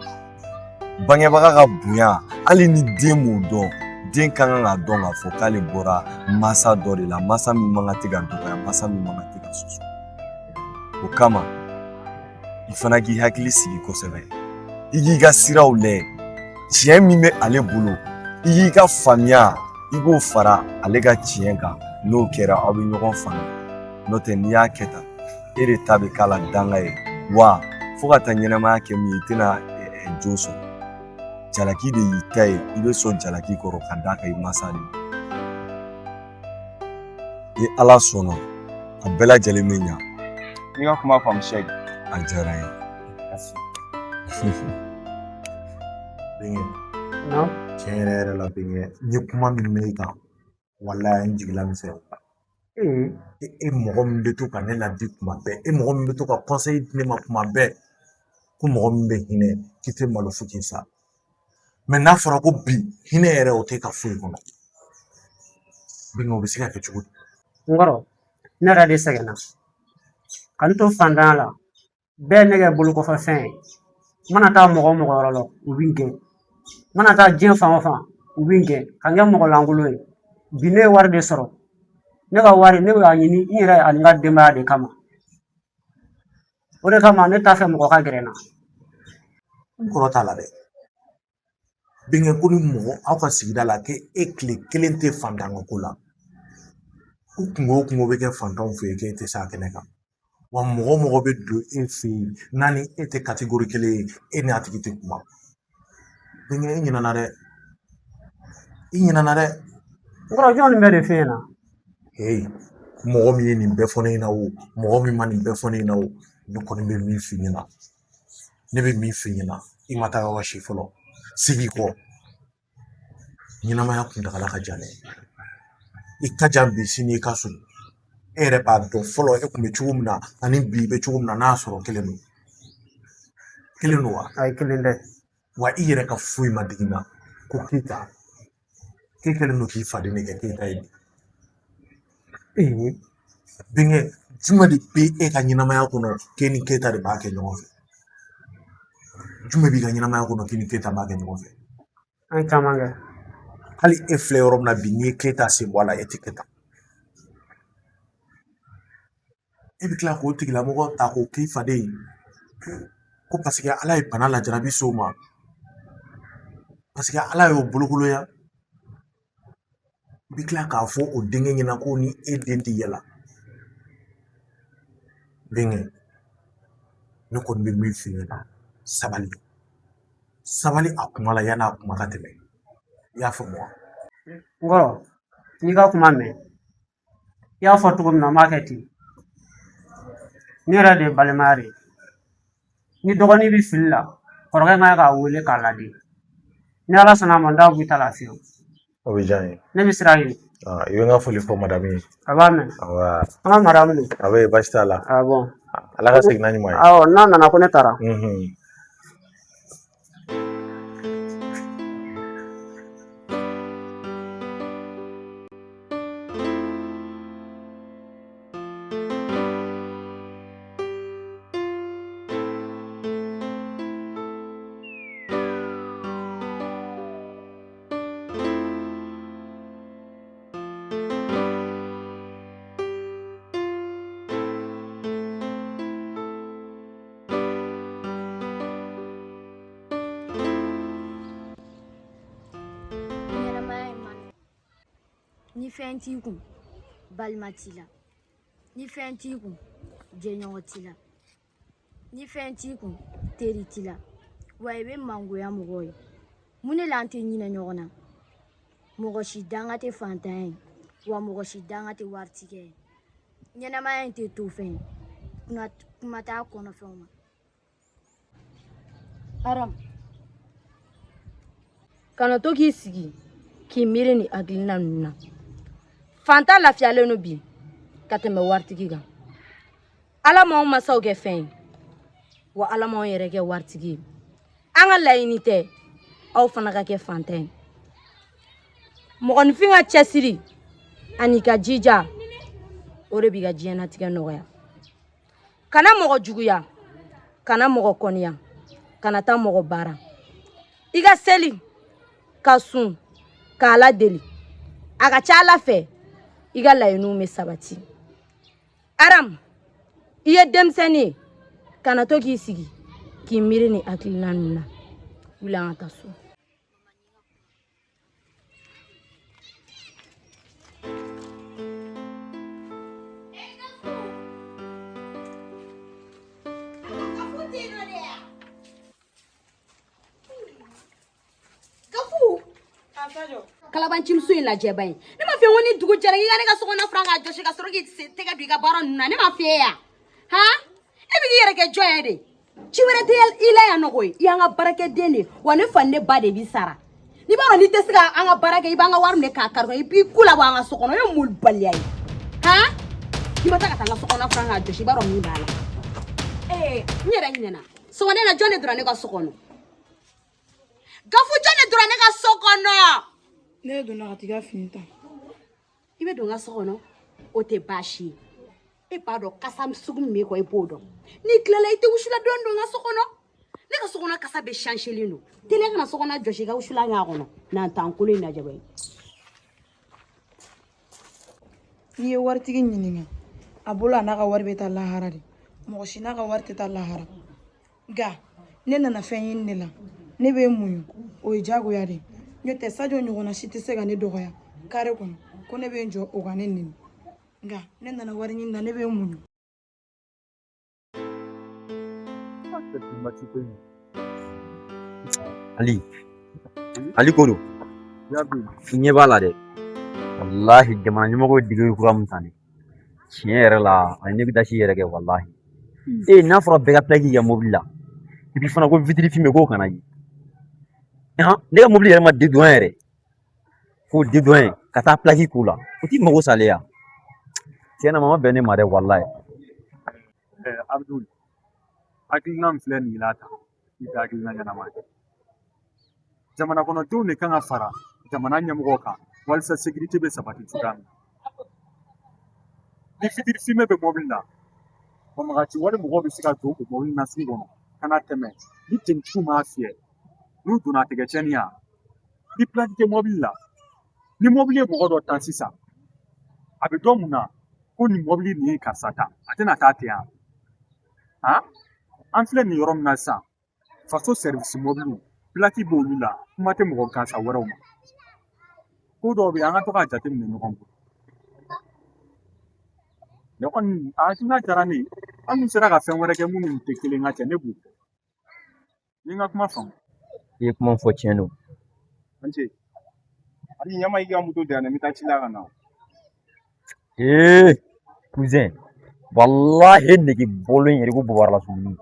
Bangebaga ka bonya hali ni den m'o dɔn den ka kan k'a dɔn k'a fɔ k'ale bɔra mansa dɔ de la, mansa min man kan tɛ ka dɔgɔya, mansa min man kan tɛ ka susu. O kama i fana k'i hakili sigi kosɛbɛ. I k'i ka siraw lajɛ. Tiɲɛ min bɛ ale bolo i k'i ka faamuya i k'o fara ale ka tiɲɛ kan. N'o kɛra aw bɛ ɲɔgɔn faamuya. N'o tɛ n'i y'a kɛ tan e de ta bɛ k'a la danga ye wa fo ka taa ɲɛnɛmaya kɛ min ye i tɛna jo sɔrɔ. Jalaki de y'i ta ye i bɛ sɔn jalaki kɔrɔ ka d'a kan i mansa de. Ni Ala sɔnna a bɛɛ lajɛlen bɛ ɲa. I ka kuma faamu Sɛki. A diyara n ye. Denkɛ, Non? tiɲɛ yɛrɛ yɛrɛ la denkɛ n ye kuma min mɛn i kan walayi n jigila misɛnya. E mɔgɔ min bɛ to ka ne ladi kuma bɛɛ e mɔgɔ min bɛ to ka conseil di ne ma kuma bɛɛ ko mɔgɔ min bɛ hinɛ k'i tɛ malo fo k'i sa. Mais n'a fɔra ko bi hinɛ yɛrɛ o tɛ ka foyi kɔnɔ denkɛ o bɛ se ka kɛ cogo di? N kɔrɔ ne yɛrɛ de sɛgɛnna ka n to fantanya la bɛɛ ye ne kɛ bolokɔfɛfɛn ye. N mana taa mɔgɔ o mɔgɔ yɔrɔ la u bɛ n gɛn. N mana taa diɲɛ fan o fan u bɛ n gɛn ka n kɛ mɔgɔ lankolon ye. Bi ne ye wari de sɔrɔ ne ka wari ne bɛ k'a ɲini n yɛrɛ ani n ka denbaya de kama. O de kama ne t'a fɛ mɔgɔ ka gɛrɛ n na. N kɔrɔ t'a la dɛ. Bɛnkɛ ko ni mɔgɔ aw ka sigida la k'e tile kelen tɛ fantanko ko la ko kungo o kungo bɛ kɛ fantanw fɛ yen k'e tɛ se a kɛnɛ kan wa mɔgɔ o mɔgɔ bɛ don e fɛ yen n'a ni e tɛ kategori kelen ye e ni a tigi tɛ kuma bɛnkɛ e ɲinɛna dɛ i ɲinɛna dɛ Ngoro jɔn bɛ de fɛ yen na hey mɔgɔ min ye nin bɛɛ fɔ ne ɲɛna o mɔgɔ min ma nin bɛɛ fɔ ne ɲɛna o ne kɔni bɛ min f'i ɲɛna ne bɛ min f'i ɲɛna i ma taa yɔrɔ si fɔlɔ sigi kɔ ɲɛnamaya kuntagala ka jan dɛ i ka jan bi sini i ka so e yɛrɛ b'a dɔn fɔlɔ e kun bɛ cogo min na ani bi i bɛ cogo min na n'a sɔrɔ kelen don wa a ye kelen dɛ wa i yɛrɛ ka foyi ma digi na ko Keyita k'e kɛlen don k'i faden de kɛ Keyita ye bi bɛnkɛ jumɛn de bɛ e ka ɲɛnamaya kɔnɔ k'e ni Keyita de b'a kɛ ɲɔgɔn fɛ jumɛn b'i ka ɲɛnamaya kɔnɔ k'i ni Keyita b'a kɛ ɲɔgɔn fɛ an ye caman kɛ hali e filɛ yɔrɔ min na bi n'i ye Keyita sen bɔ a la e tɛ Keyita e bɛ tila k'o tigilamɔgɔ ta k'o k'i faden ye ko paseke ala ye bana lajarabi s'o ma paseke ala y'o bolokoloya i bɛ tila k'a fɔ o denkɛ ɲɛna ko ni e den tɛ yɛlɛ bɛnkɛ ne kɔni bɛ min f'i ɲɛna sabali a kuma la yan'a kuma ka tɛmɛ i y'a faamu wa Ngoro n'i ka kuma mɛn i y'a fɔ cogo min na n b'a kɛ ten ne yɛrɛ de ye balimaya de ye ni dɔgɔnin bɛ fili la kɔrɔkɛ kan k'a wele k'a ladi ni ala sɔnna a ma n da b'i ta la fiyewu o bɛ diya n ye ne bɛ siran yen i bɛ n ka foli fɔ madamu ye a b'a mɛn an ka maramu don a bɛ baasi t'a la ala ka segin n'a ɲuman ye awɔ n'a nana ko ne taara Ni fɛn t'i kun balima t'i la ni fɛn t'i kun jɛɲɔgɔn t'i la ni fɛn t'i kun teri t'i la wa i bɛ mangoya mɔgɔw ye mun de la an tɛ ɲinɛ ɲɔgɔn na mɔgɔ si danga tɛ fantan ye wa mɔgɔ si danga tɛ waritigɛ ye ɲɛnamaya in tɛ to fɛn ye kuma t'a kɔnɔfɛnw ma Aram kana to k'i sigi k'i miiri ni hakilina ninnu na fantan lafiyalen no bi ka tɛmɛ waritigi kan ala m'anw masaw kɛ fɛn ye wa ala m'anw yɛrɛ kɛ waritigi ye an ka laɲini tɛ aw fana ka kɛ fantan ye mɔgɔninfin ka cɛsiri ani ka jija o de b'i ka diɲɛlatigɛ nɔgɔya kana mɔgɔ juguya kana mɔgɔ kɔniya kana taa mɔgɔ baara i ka seli ka sun k'a ladeli a ka ca ala fɛ i ka laɲiniw bɛ sabati Aram i ye denmisɛnnin ye kana to k'i sigi k'i miiri ni hakilina ninnu na wuli an ka taa so kalabancimuso in lajɛ ba ye ne ma fɛ ko ni dugu jɛra i ka ne ka sokɔnɔ fura k'a jɔsi ka sɔrɔ k'i tɛgɛ don i ka baara ninnu na ne ma fɛ yan han e bɛ k'i yɛrɛ kɛ jɔn ye de ci wɛrɛ tɛ i la yan nɔ koyi i y'an ka baarakɛden de wa ne fa ni ne ba de b'i sara n'i b'a dɔn n'i tɛ se ka an ka baara kɛ i b'an ka wari minɛ k'a kari i b'i ku labɔ an ka so kɔnɔ o ye mun baliya ye han i ma taa ka taa n ka sokɔnɔ fura k'a jɔsi i b'a dɔn min b'a la n yɛrɛ ɲinɛna sɔgɔmada in na jɔn de donna ne ka so kɔnɔ Gafu jɔn de donna ne ka so kɔnɔ ne donna ka t'i ka fini ta i bɛ don n ka so kɔnɔ o tɛ baasi ye e b'a dɔn kasa sugu min b'e kɔ i b'o dɔn n'i tilala i tɛ wusula dɔɔni don n ka so kɔnɔ ne ka so kɔnɔ kasa bɛɛ chancelen don teliya kana so kɔnɔ jɔsi i ka wusula k'a kɔnɔ n'an t'an kolo in lajɛ bɛ n'i ye waritigi ɲininka a bolo a n'a ka wari bɛ taa lahara de mɔgɔ si n'a ka wari tɛ taa lahara nka ne nana fɛn ɲini de la ne bɛ muɲu o ye diyagoya de ye n'o tɛ Sadio ɲɔgɔnna si tɛ se ka ne dɔgɔya kare kɔnɔ ko ne bɛ n jɔ o ka ne nɛni nka ne nana wari ɲini na ne bɛ n muɲu. Ali Kodo i ɲɛ b'a la dɛ wallahi jamana ɲɛmɔgɔw ye dege kura min ta ne tiɲɛ yɛrɛ la ani ne bɛ taa si yɛrɛ kɛ wallahi n'a fɔra bɛɛ ka plaque kɛ mobili la et puis fana ko vitre fumée k'o kana ye ne ka mobili yɛrɛ ma dédouane yɛrɛ k'o dédouane ka taa plaque k'u la o t'i mago salen ya tiɲɛ na ma bɛn ne ma dɛ wallahi. Abdul hakilina min filɛ nin ye ta i tɛ hakilina ɲɛnama ye jamana kɔnɔdenw de kan ka fara jamana ɲɛmɔgɔw kan walasa sécurité bɛ sabati cogoya min na ni vitre fumée bɛ mobili la banbagaci wale mɔgɔw bɛ se ka don o mobili nasugu kɔnɔ ka na tɛmɛ ni jɛnitigiw m'a fiyɛ n'u donna a tɛ kɛ tiɲɛni ye ni plaque tɛ mobili la ni mobili ye mɔgɔ dɔ tan sisan a bɛ dɔn mun na ko nin mobili nin ye karisa ta a tɛna taa ten an filɛ nin yɔrɔ min na sisan faso service mobile plaque b'olu la kuma tɛ mɔgɔ gansan wɛrɛw ma ko dɔw bɛ yen an ka to k'a jateminɛ ɲɔgɔn bolo ne kɔni a hakilina diyara ne ye an dun sera ka fɛn wɛrɛ kɛ minnu tɛ kelen ka cɛ ne b'o kɛ ni n ka kuma faamu. I ye kuma fɔ tiɲɛ don. Anche hali ɲama i ka moto di yan n bɛ taa ci la ka na. Cousin wallahi nege bolo in yɛrɛ ko bɔbɔra la sumuni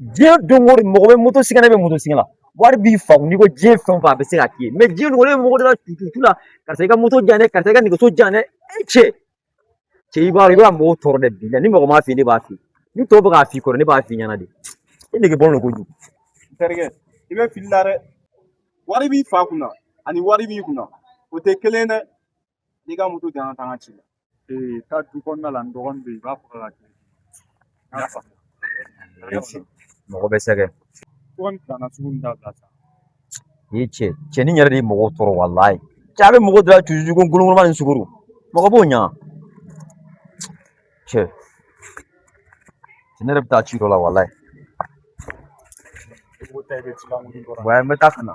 diɲɛ don o don mɔgɔ bɛ moto sigɛ ne bɛ moto sigɛ la wari b'i fa n'i ko diɲɛ fɛn o fɛn a bɛ se ka k'i ye mais diɲɛ dogolen mɔgɔ de la tutu la karisa i ka moto jan dɛ karisa i ka nɛgɛso jan dɛ cɛ i b'a dɔn i b'a mɔgɔw tɔɔrɔ dɛ bi la ni mɔgɔ m'a f'i ye ne b'a f'i ye ni tɔw bɛ k'a f'i kɔrɔ ne b'a f'i ɲɛna de e nege bolo don kojugu. N terikɛ i bɛ fili la dɛ wari b'i fa kunna ani wari b'i kunna o tɛ kelen dɛ n'i ka moto di yan ka taa n ka ci la. Taa du kɔnɔna la n dɔgɔnin bɛ yen i b'a fɔ ka kɛ. Mɔgɔ bɛ sɛgɛ. Dɔgɔnin filanan sugu min dabila sa. Cɛnin yɛrɛ de ye mɔgɔw tɔɔrɔ walayi cɛ a bɛ mɔgɔ dɔ la tuuti ko ngolongoloma ni sukoro mɔgɔ b'o ɲa cɛ ne yɛrɛ bɛ taa ci dɔ la walayi wa n bɛ taa ka na.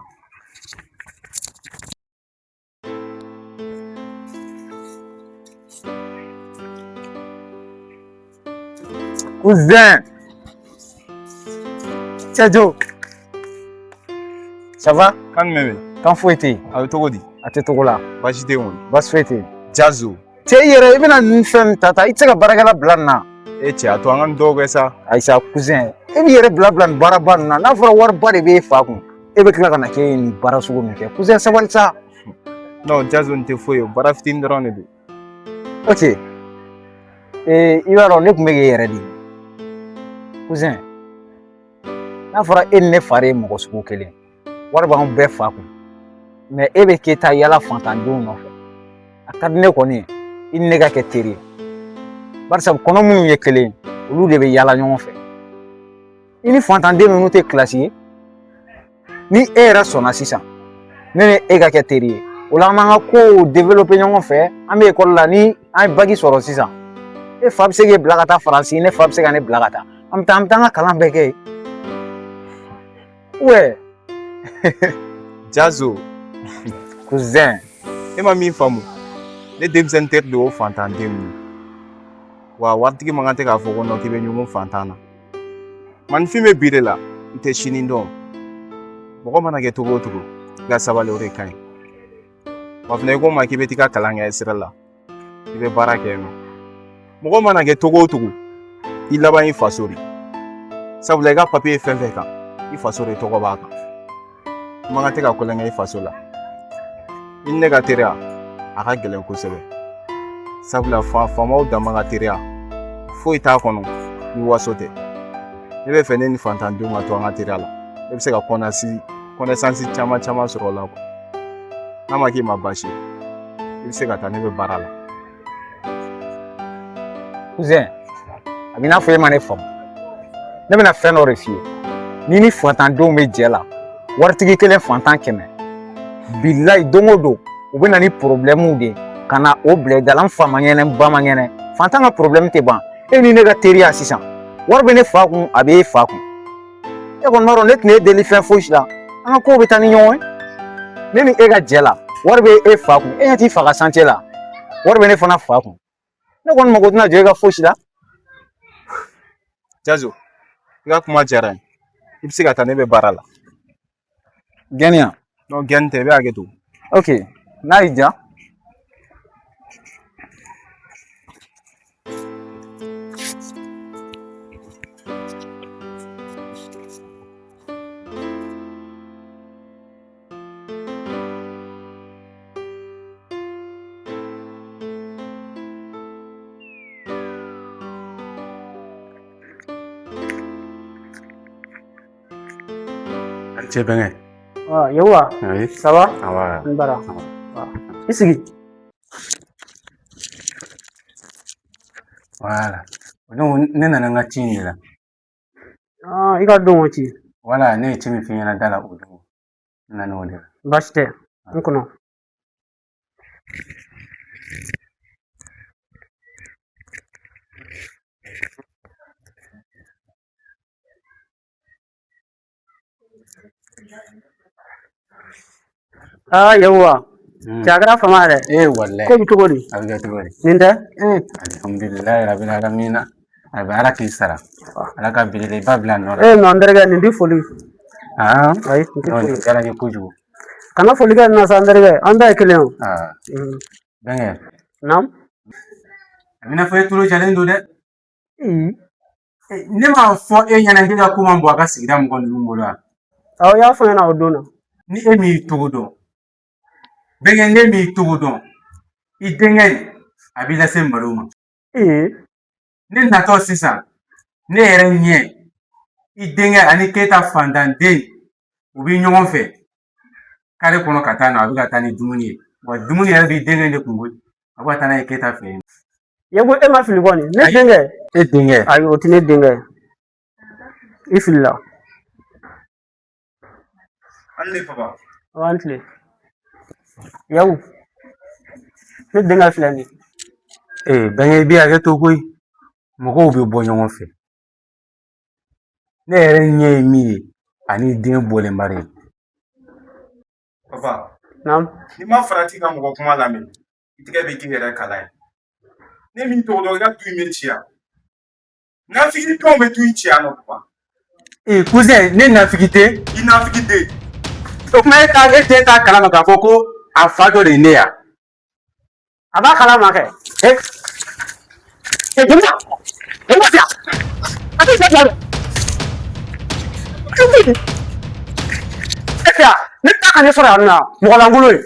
Cousin, Sadio, ça va? Kan mɛmɛ. Kan foyi tɛ yen. A bɛ cogo di? A tɛ togo la. Baasi tɛ yen kɔni. Baasi foyi tɛ yen. Jazo. Cɛ i yɛrɛ i bɛna nin fɛn min ta i tɛ se ka baarakɛla bila nin na. Cɛ a to an ka nin dɔw kɛ sa. Ayi sa cousin e b'i yɛrɛ bila nin baaraba nin na n'a fɔra wariba de b'e fa kun e bɛ tila ka na k'e ye nin baara sugu min kɛ cousin sabali sa. Non Jazo nin tɛ foyi ye baara fitinin dɔrɔn de don. Ok i b'a dɔn ne tun bɛ k'e yɛrɛ de cousin n'a fɔra e ni ne fa de ye mɔgɔ sugu kelen wari b'anw bɛɛ fa kun mais e bɛ k'e ta yala fantandenw nɔfɛ a ka di ne kɔni ye i ni ne ka kɛ teri ye barisa kɔnɔ minnu ye kelen olu de bɛ yala ɲɔgɔn fɛ i ni fantanden ninnu tɛ kilasi ye ni e yɛrɛ sɔnna sisan ne ni e ka kɛ teri ye o la an b'an ka kow développer ɲɔgɔn fɛ an bɛ ekɔli la ni an ye bagi sɔrɔ sisan e fa bɛ se k'e bila ka taa Faransi ne fa bɛ se ka ne bila ka taa an bɛ taa an ka kalan bɛɛ kɛ yen. Ouais. Jazo. Cousin. E ma min faamu ne denmisɛnnin tɛ de y'o fantanden ye wa waritigi man kan tɛ k'a fɔ ko k'i bɛ ɲɔgɔn fantan na maninfin bɛ bi de la i tɛ sini dɔn mɔgɔ mana kɛ cogo o cogo i ka sabali o de ka ɲi wa fana i ko ma k'i bɛ t'i ka kalan kɛ sira la i bɛ baara kɛ yen nɔ mɔgɔ mana kɛ cogo o cogo i laban i faso de sabula i ka papiye fɛn fɛn kan i faso de tɔgɔ b'a kan i man kan tɛ ka kulonkɛ i faso la i ni ne ka teriya a ka gɛlɛn kosɛbɛ sabula faamaw dama ka teriya foyi t'a kɔnɔ ni waso tɛ ne bɛ fɛ ne ni fantandenw ka to an ka teriya la ne bɛ se ka connaissance caman sɔrɔ o la n'a ma k'i ma baasi ye i bɛ se ka taa ne bɛ baara la. Cousin a b'i n'a fɔ e ma ne faamu ne bɛna fɛn dɔ de f'i ye n'i ni fantandenw bɛ jɛ la waritigi kelen fantan 100 bilayi don o don u bɛ na ni problème de ye ka na o bila i da la n fa man kɛnɛ n ba man kɛnɛ fantan ka problème tɛ ban e ni ne ka teriya sisan wari bɛ ne fa kun a bɛ e fa kun e kɔni b'a dɔn ne tun t'e deli fɛn foyi la An ka kow bɛ taa ni ɲɔgɔn ye. Ne ni e ka jɛ la, wari bɛ e fa kun. E ɲɛ t'i fa ka santier la. Wari bɛ ne fana fa kun. Ne kɔni mago tɛna jɔ e ka fosi la. Jazo, i ka kuma diyara n ye. I bɛ se ka taa ne bɛ baara la. Gɛnni yan. Non, gɛnni tɛ, i bɛ hakɛ to. Ok, n'a y'i diya. Cɛ bɛnkɛ. Yawa. Oui. Ça va? Ça va. N bara. I sigi. Voilà. Donc ne nana n ka ci in de la. I ka don o ci. Voilà, ne ye ci min f'i ɲɛna da la o don. N nana o de la. Baasi tɛ. N kɔnɔ. Yawa. Cakɛra fama dɛ. Wallahi. Ko bɛ cogo di? A bɛ kɛ cogo di? Nin tɛ? Alhamdulilayi rabil alamina. A bɛ Ala k'i sara. Ala ka belebeleba bila a nɔ la. Non, n terikɛ nin tɛ foli. Ayi, nin tɛ Non, foli. nin diyara n ye kojugu. Kana foli kɛ nin na sa n terikɛ. An bɛɛ ye kelen ye o. Bɛnkɛ. Naamu. A bɛna fɔ e tulo jalen don dɛ. Ne m'a fɔ e ɲɛna k'e ka ko man bɔ a ka sigida mɔgɔ ninnu bolo wa? Awɔ, i y'a fɔ n ɲɛna o don na. Ni e m'i togo dɔn, bɛnkɛ ne m'i togo dɔn, i denkɛ a b'i lase malo ma. Ne natɔ sisan, ne yɛrɛ ɲɛ, i denkɛ ani Keyita fantanden u bɛ ɲɔgɔn fɛ kare kɔnɔ ka taa na a bɛ ka taa ni dumuni ye. Wa dumuni yɛrɛ b'i denkɛ de kun koyi. A bɛ ka taa n'a ye Keyita fɛ yen. Yago, e ma fili kɔni. Ne denkɛ. E denkɛ. Ayi, o tɛ ne denkɛ. I filila. Hali ne papa. An tile. Yago. Ne denkɛ filɛ nin ye. Bɛnkɛ i b'i hakɛ to koyi. Mɔgɔw bɛ bɔ ɲɔgɔn fɛ. Ne yɛrɛ ɲɛ ye min ye ani den bɔlenba de ye. Papa. Naamu. N'i ma farati ka mɔgɔ kuma lamɛn, i tɛgɛ bɛ k'i yɛrɛ kala ye. Ne m'i tɔgɔ dɔn i ka du in bɛ ci yan. Nafigi denw bɛ du in ci yan nɔ papa. Cousin, ne nafigi tɛ. I nafigi den. O kuma e tɛ taa kalama k'a fɔ ko a fa dɔ de ye ne ya. A b'a kalama kɛ. Jeliba, e ma fiya. A tɛ fiya dɛ. Ne ta ka ne sɔrɔ yan nɔ, mɔgɔ lankolon ye.